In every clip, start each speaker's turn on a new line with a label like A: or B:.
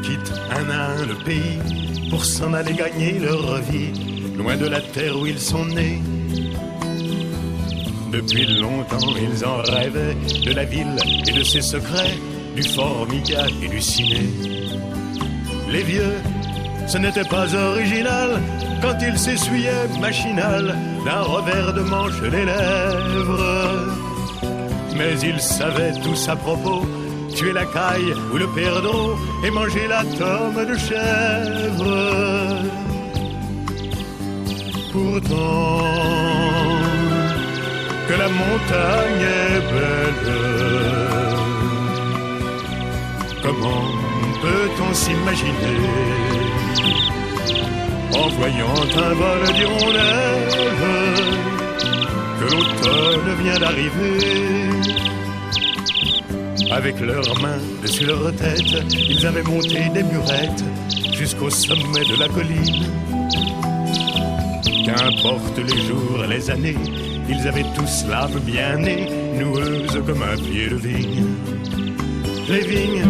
A: quittent un à un le pays pour s'en aller gagner leur vie, loin de la terre où ils sont nés. Depuis longtemps ils en rêvaient, de la ville et de ses secrets, du Formica et du ciné. Les vieux, ce n'était pas original quand ils s'essuyaient machinal d'un revers de manche les lèvres. Mais ils savaient tous à propos, tuer la caille ou le perdreau et manger la tome de chèvre. Pourtant, que la montagne est belle, comment peut-on s'imaginer en voyant un vol d'hirondelles que l'automne vient d'arriver? Avec leurs mains dessus leur tête, ils avaient monté des murettes jusqu'au sommet de la colline. Qu'importe les jours, les années, ils avaient tous l'âme bien née, noueuse comme un pied de vigne. Les vignes,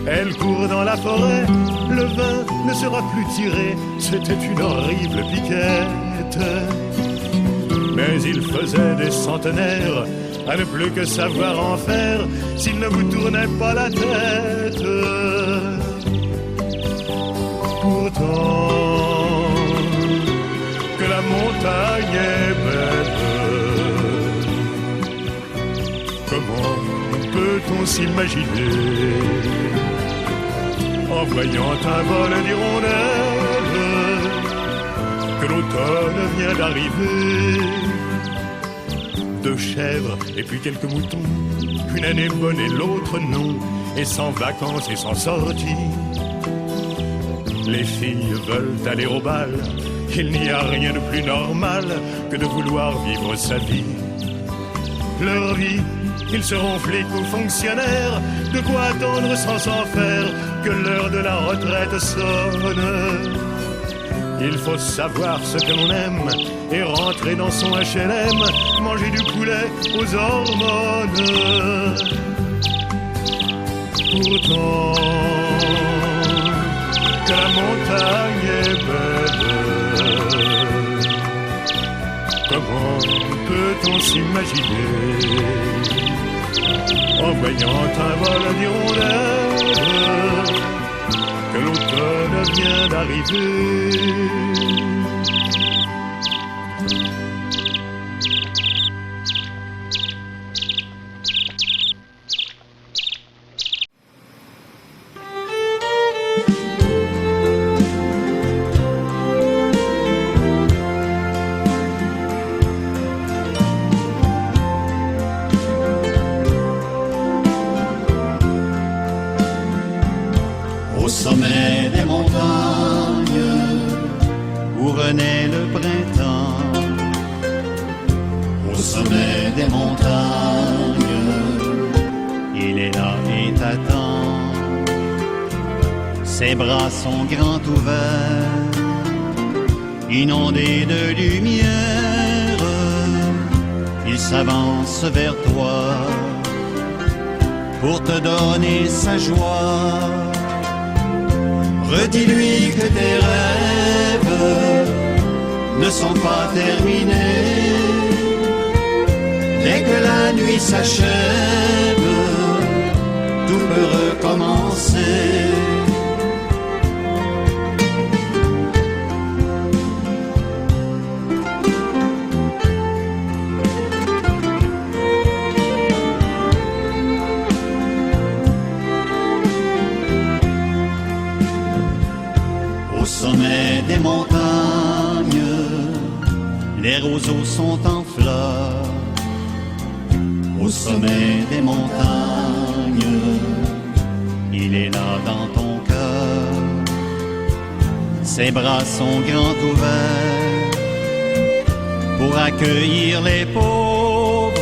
A: elles courent dans la forêt, le vin ne sera plus tiré, c'était une horrible piquette. Mais il faisait des centenaires à ne plus que savoir en faire s'il ne vous tournait pas la tête. Pourtant, que la montagne est belle, comment peut-on s'imaginer en voyant un vol d'hirondelles que l'automne vient d'arriver? 2 chèvres et puis quelques moutons, une année bonne et l'autre non, et sans vacances et sans sortie. Les filles veulent aller au bal, il n'y a rien de plus normal que de vouloir vivre sa vie. Leur vie, ils seront flics ou fonctionnaires, de quoi attendre sans s'en faire que l'heure de la retraite sonne. Il faut savoir ce que l'on aime et rentrer dans son HLM, manger du poulet aux hormones. Pourtant, que la montagne est belle, comment peut-on s'imaginer en voyant un vol d'hirondelles que l'automne vient d'arriver?
B: Au sommet des montagnes où renaît le printemps, au sommet des montagnes, il est là et t'attend. Ses bras sont grands ouverts, inondés de lumière, il s'avance vers toi pour te donner sa joie. Redis-lui que tes rêves ne sont pas terminés. Dès que la nuit s'achève, tout peut recommencer. Au sommet des montagnes, les roseaux sont en fleurs. Au sommet des montagnes, il est là dans ton cœur. Ses bras sont grands ouverts pour accueillir les pauvres.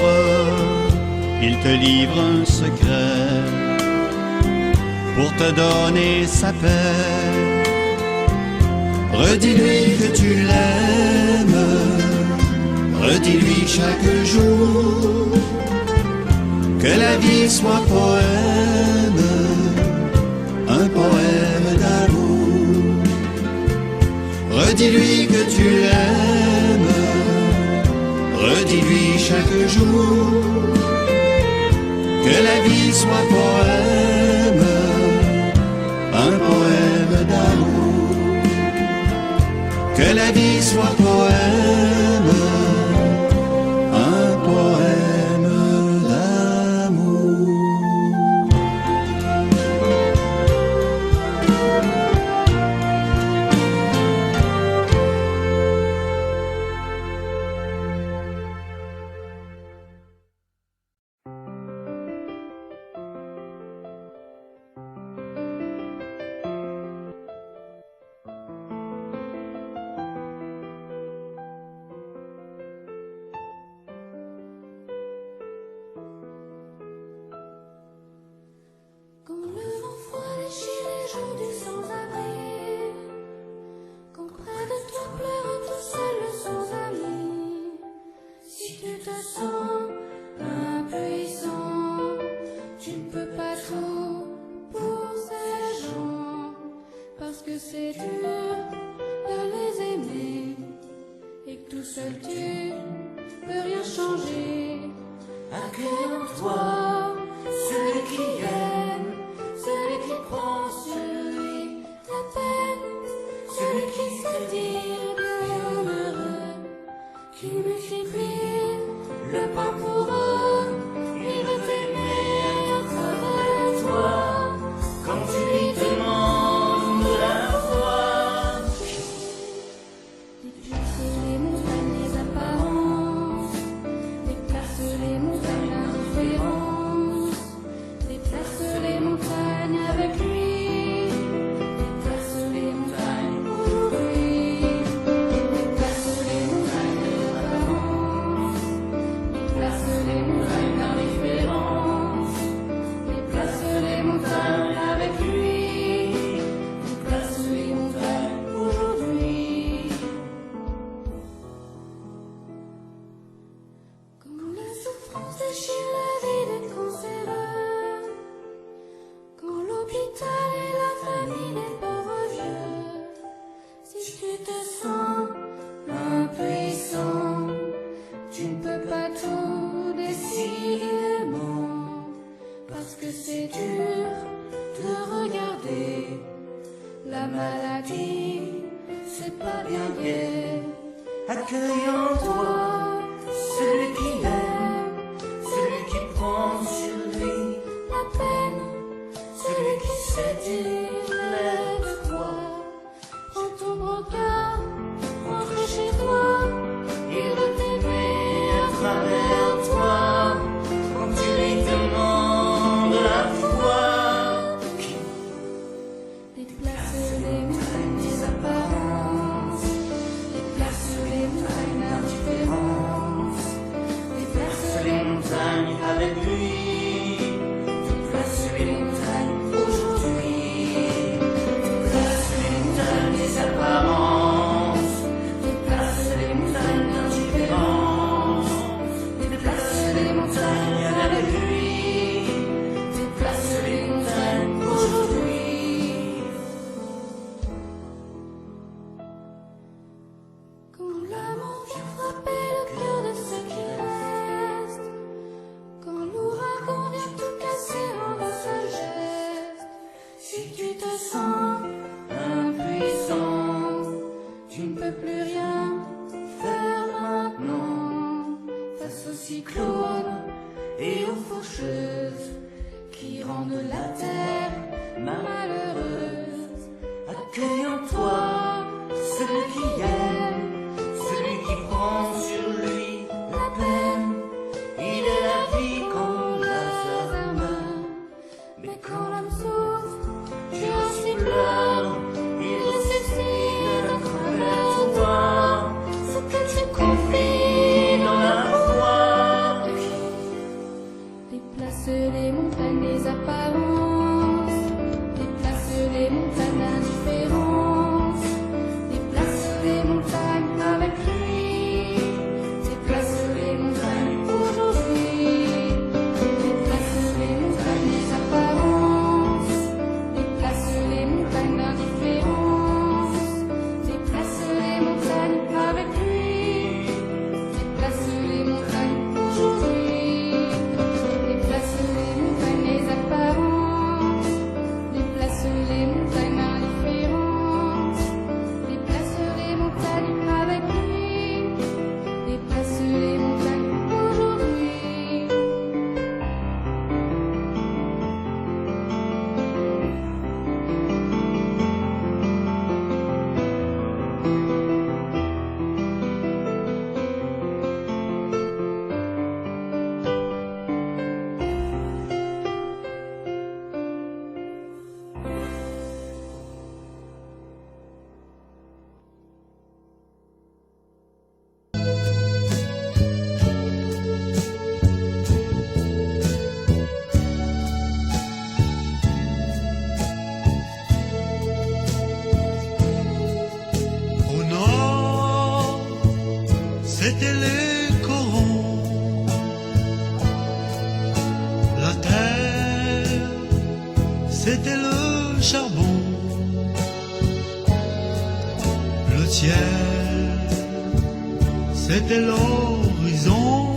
B: Il te livre un secret pour te donner sa paix. Redis-lui que tu l'aimes, redis-lui chaque jour que la vie soit poème, un poème Redis-lui que tu l'aimes, redis-lui chaque jour que la vie soit poème, un poème d'amour. Que la vie soit poème, un poème d'amour.
C: Quand le vent froid déchire les joues du sans-abri, quand près de toi pleure tout seul le sans-ami, si tu te sens impuissant, tu ne peux pas trop pour ces gens, parce que c'est dur de les aimer, et que tout seul tu peux rien changer. Accueille en toi celui qui aime, celui qui prend sur lui la peine, celui qui se dit bienheureux, qui multiplie le pain pour eux. Il veut t'aimer à travers toi, quand tu lui demandes la foi. Déplace les montagnes, les apparences, déplace les montagnes, l'indifférence, déplace les montagnes avec lui, déplace les montagnes aujourd'hui, déplace les montagnes de l'apparence, déplace les montagnes d'indifférence, déplace les montagnes avec lui, déplace les montagnes aujourd'hui. Quand la souffrance déchire la vie des cancéreux, quand l'hôpital et la famille des pauvres vieux, si tu te sens impuissant, tu ne peux pas tout décidément, parce que c'est dur de regarder la maladie, c'est pas bien gai. Accueille en toi celui qui aime, celui qui prend sur lui la peine, celui qui sait dire lève-toi, prends ton brancard, rentre chez toi, il veut t'aimer à travers toi, quand tu lui demandes la foi. Déplace les montagnes des apparences, déplace les montagnes d'indifférence, déplace les montagnes avec lui, déplace les montagnes aujourd'hui, déplace les montagnes des apparences, déplace les montagnes d'indifférence, déplace les montagnes avec lui, déplace les montagnes aujourd'hui. Quand la mort vient frapper le cœur de ceux qui restent, quand l'ouragan vient tout casser en un seul geste, si tu te sens impuissant, tu ne peux plus rien faire maintenant, face aux cyclones et aux faucheuses qui rendent la terre malheureuse. Accueille en toi celui qui aime, celui qui prend sur lui la peine. Il est la vie quand l'âme meurt, mais quand l'âme souffre, Dieu aussi pleure. Il ressuscite à travers toi ce que tu confies dans la foi. Déplace les montagnes des apparences,
B: c'était les corons. La terre, c'était le charbon. Le ciel, c'était l'horizon.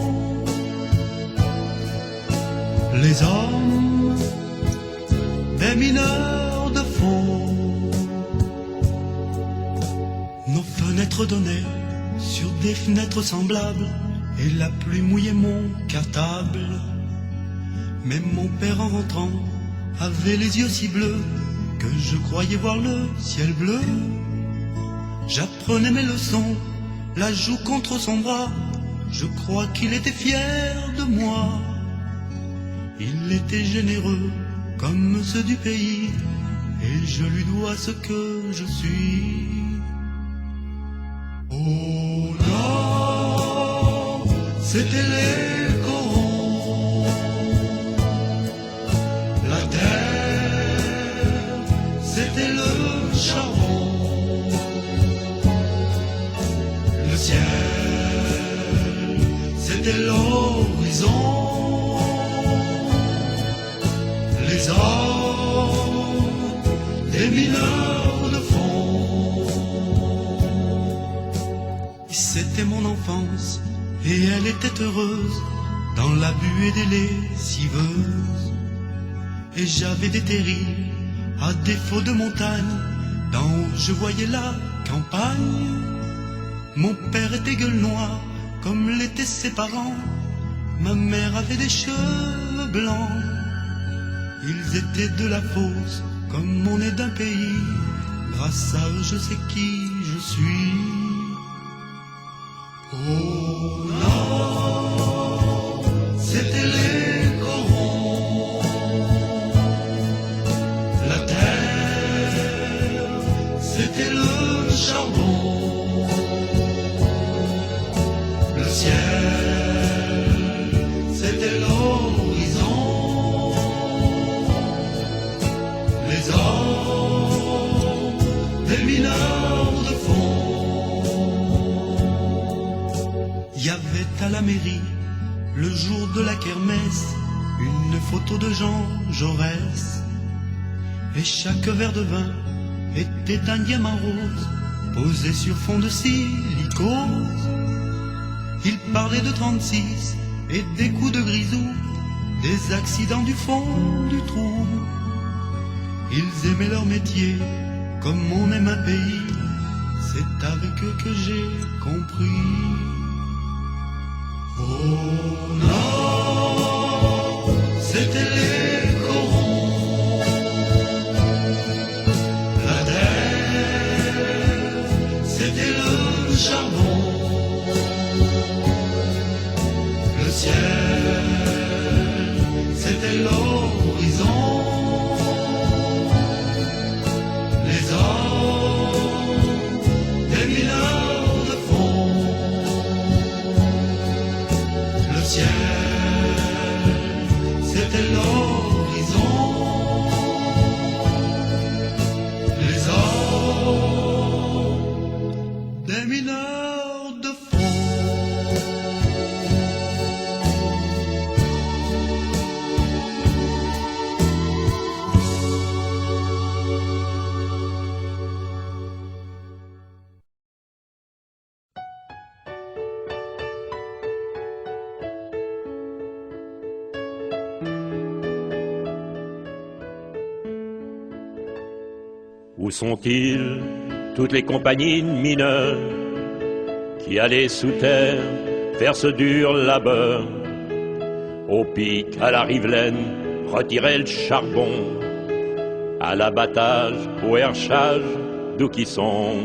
B: Les hommes, des mineurs de fond. Nos fenêtres donnaient sur des fenêtres semblables, et la pluie mouillait mon cartable. Mais mon père en rentrant avait les yeux si bleus que je croyais voir le ciel bleu. J'apprenais mes leçons, la joue contre son bras, je crois qu'il était fier de moi. Il était généreux comme ceux du pays, et je lui dois ce que je suis. Au nord, c'était les corons. La terre, c'était le charbon. Le ciel, c'était l'horizon. Les hommes, des mineurs de fond. C'était mon enfance, et elle était heureuse dans la buée des lessiveuses. Et j'avais des terrils, à défaut de montagne, d'en haut je voyais la campagne. Mon père était gueule noire, comme l'étaient ses parents. Ma mère avait des cheveux blancs. Ils étaient de la fosse, comme on est d'un pays. Grâce à eux, je sais qui je suis. Au nord, c'était les corons. La terre, c'était le charbon. Le ciel, c'était l'horizon. Les hommes, des mineurs de fond. Il y avait à la mairie, le jour de la kermesse, une photo de Jean Jaurès. Et chaque verre de vin était un diamant rose, posé sur fond de silicose. Il parlait de 36 et des coups de grisou, des accidents du fond du trou. Ils aimaient leur métier comme on aime un pays, c'est avec eux que j'ai compris. Au nord, c'était les corons. La terre, c'était le charbon. Le ciel, c'était l'horizon. Les hommes, des mineurs de fond. Le ciel, c'était l'horizon. Les hommes, des mineurs de fond.
D: Où sont-ils, toutes les compagnies de mineurs qui allaient sous terre faire ce dur labeur? Au pic, à la rivelaine, retirer le charbon, à l'abattage, au herchage, d'où qu'ils sont?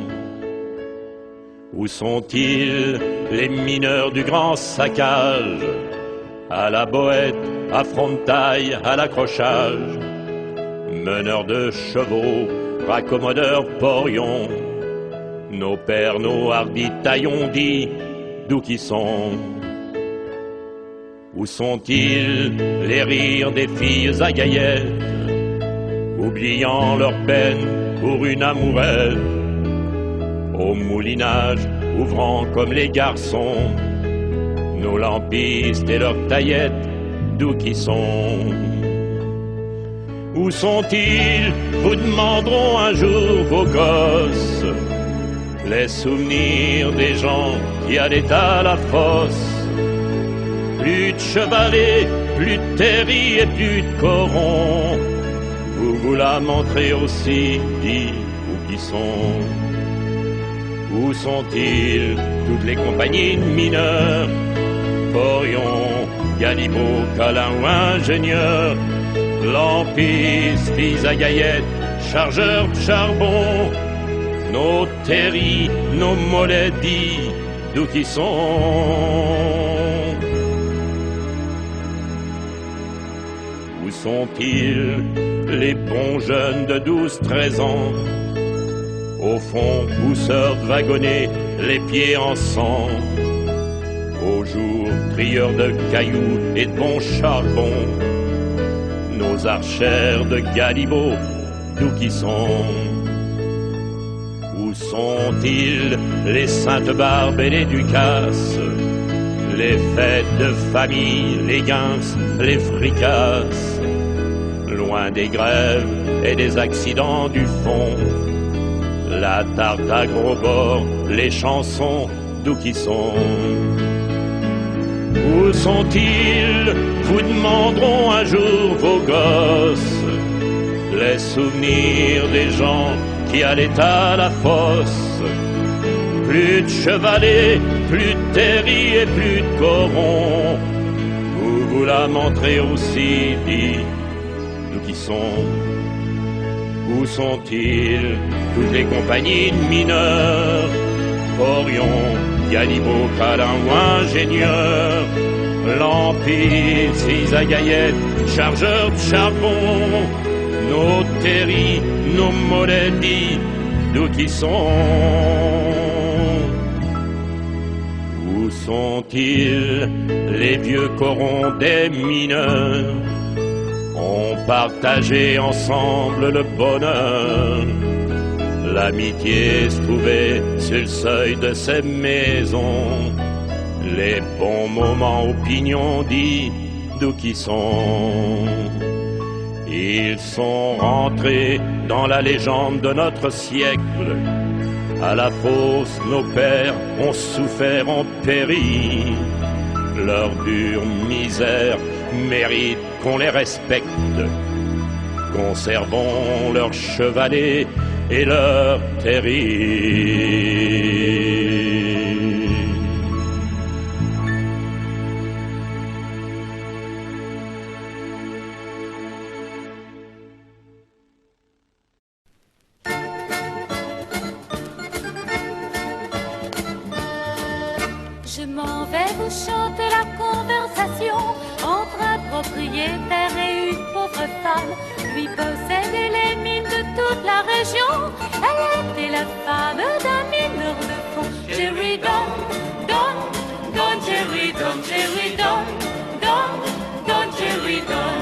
D: Où sont-ils, les mineurs du grand saccage, à la bohète, à front de taille, à l'accrochage, meneurs de chevaux, raccommodeurs porions, nos pères, nos hardis taillons dit, d'où qu'ils sont? Où sont-ils, les rires des filles à gaillettes, oubliant leur peine pour une amourette? Au moulinage ouvrant comme les garçons nos lampistes et leurs taillettes, d'où qui sont? Où sont-ils? Vous demanderont un jour vos gosses, les souvenirs des gens qui allaient à la fosse. Plus de chevalets, plus de terris et plus de corons, vous vous lamenterez aussi, dit où qui sont? Où sont-ils toutes les compagnies de mineurs, Porion, Galibo, Calin ou ingénieurs, lampistes, fils à gaillettes, chargeurs de charbon, nos terris, nos mollets dits, d'où qui sont? Où sont-ils les bons jeunes de 12-13 ans, au fond pousseurs de wagonnets, les pieds en sang, au jour trieurs de cailloux et de bons charbons, nos archères de Galibo, d'où qui sont? Où sont-ils les saintes barbes et les ducasses, les fêtes de famille, les guinces, les fricasses, loin des grèves et des accidents du fond, la tarte à gros bords, les chansons, d'où qui sont? Où sont-ils? Vous demanderont un jour vos gosses, les souvenirs des gens qui allaient à la fosse. Plus de chevalets, plus de terris et plus de corons, vous vous lamenterez aussi, dit d'où qui sont? Où sont-ils toutes les compagnies de mineurs, Porion, Galibo, Calin ou ingénieurs, lampistes, fils à gaillettes, chargeurs de charbon, nos terris, nos mollets dits, d'où qui sont? Où sont-ils les vieux corons des mineurs, ont partagé ensemble le bonheur, l'amitié se trouvait sur le seuil de ces maisons, les bons moments aux pignons dits, d'où qui sont? Ils sont rentrés dans la légende de notre siècle. À la fosse, nos pères ont souffert, ont péri. Leur dure misère mérite qu'on les respecte. Conservons leurs chevalets et leurs terris.
C: Je m'en vais vous chanter la conversation entre un propriétaire et une pauvre femme. Lui possédait les mines de toute la région. Elle était la femme d'un mineur de fond. Jerry Don, Don, Don, Jerry Don, Jerry Don, Don, Don, Jerry Don.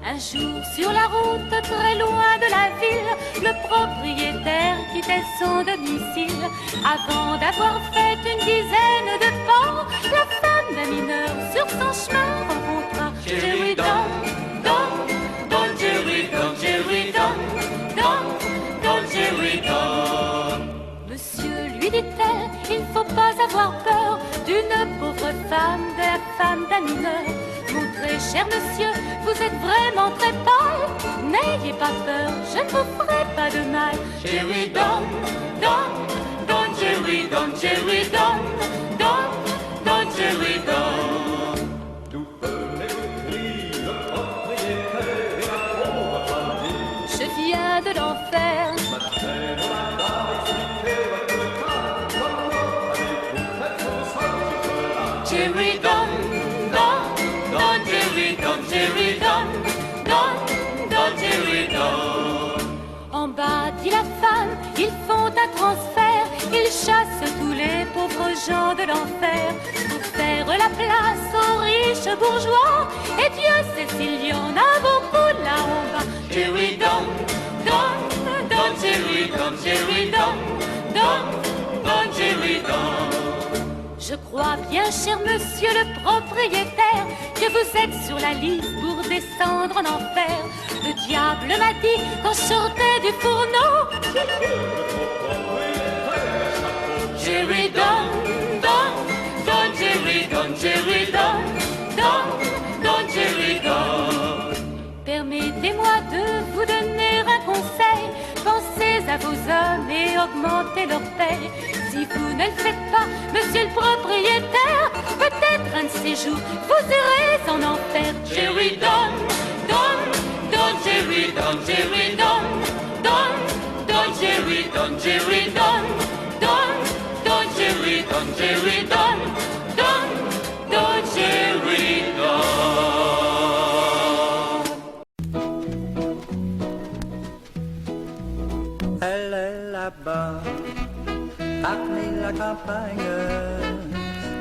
C: Un jour sur la route très loin de la ville, le propriétaire quittait son domicile. Avant d'avoir fait une dizaine de pas, la femme d'un mineur sur son chemin rencontra Jerry Don, Don, Don, Jerry Don, Jerry Don, Don, Don, Jerry Don. Monsieur, lui dit-elle, il ne faut pas avoir peur d'une pauvre femme, de la femme d'un mineur. Mon très cher monsieur, vous êtes vraiment très pâle. N'ayez pas peur, je ne vous ferai pas de mal. Jerry Don, Don, Don, Jerry Don, Jerry Don, Don, Don, Jerry Don.
E: D'où venez-vous, le propriétaire et la pauvre femme dit.
C: Je viens de l'enfer.
E: Mademoiselle, madame, expliquez votre cas. Comment avez-vous fait pour sortir de là?
C: Jerry Don, Don, Don, Jerry Don, Jerry Don, Don, Don, Jerry Don. En bas, dit la femme, ils font un transfert. Ils chassent tous les pauvres gens de l'enfer pour faire la place aux riches bourgeois. Et Dieu sait s'il y en a beaucoup là en bas. Jerry Don, Don, Don, Jerry Don, Jerry Don, Don, Don, Jerry Don. Je crois bien, cher monsieur le propriétaire, que vous êtes sur la liste pour descendre en enfer. Le diable m'a dit quand je sortais du fourneau. Jerry Don, Don, Don, Jerry Don, Jerry Don, Don, Don, Jerry Don. Permettez-moi de vous donner un conseil. Pensez à vos hommes et augmentez leur paye. Si vous ne le faites pas, monsieur le propriétaire, peut-être un de ces jours, vous irez en enfer. Jerry Don, Don, Don, Jerry Don, Jerry Don, Don, Don, Jerry Don, Jerry Don, Don, Don, Jerry Don, Jerry Don, Don, Don, Jerry Don.
F: Elle est là-bas, parmi la campagne,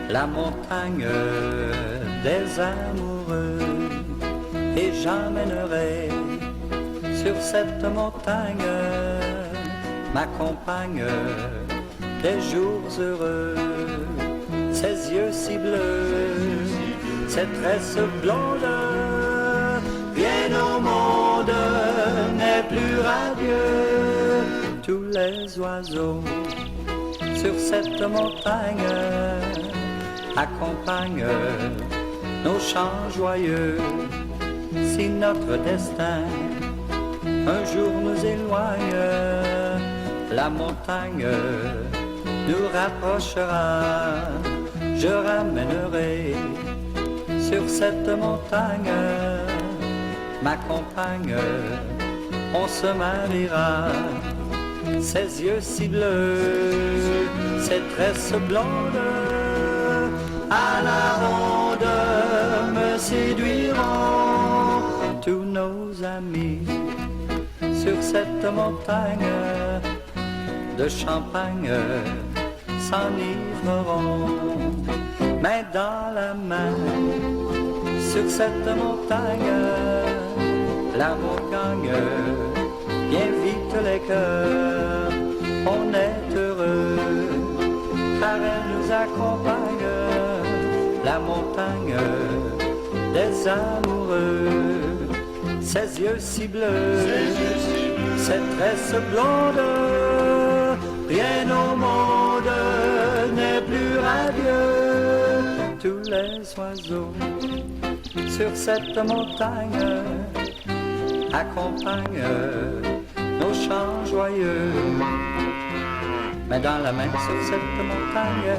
F: la montagne des amoureux. Et j'emmènerai sur cette montagne ma compagne des jours heureux. Ses yeux si bleus, ses tresses blondes, viennent au monde, n'est plus radieux. Tous les oiseaux sur cette montagne accompagnent nos chants joyeux. Si notre destin un jour nous éloigne, la montagne nous rapprochera. Je ramènerai sur cette montagne ma compagne, on se mariera. Ses yeux si bleus, ses tresses blondes, à la ronde me séduiront. Tous nos amis sur cette montagne de champagne s'enivreront. Main dans la main sur cette montagne, l'amour gagne bien vite les cœurs. On est heureux car elle nous accompagne, la montagne des amoureux. Ses yeux si bleus, ses tresses blondes, rien au monde n'est plus radieux. Tous les oiseaux sur cette montagne accompagnent nos chants joyeux. Mais dans la main sur cette montagne,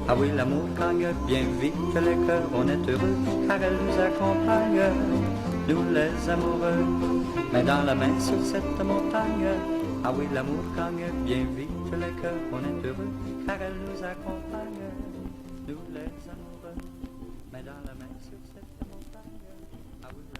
F: ah oui, l'amour gagne bien vite les cœurs. On est heureux car elle nous accompagne, nous les amoureux. Mais dans la main sur cette montagne, ah oui, l'amour gagne bien vite les cœurs. On est heureux car elle nous accompagne, nous les amoureux. Mais dans la main sur cette montagne, ah oui.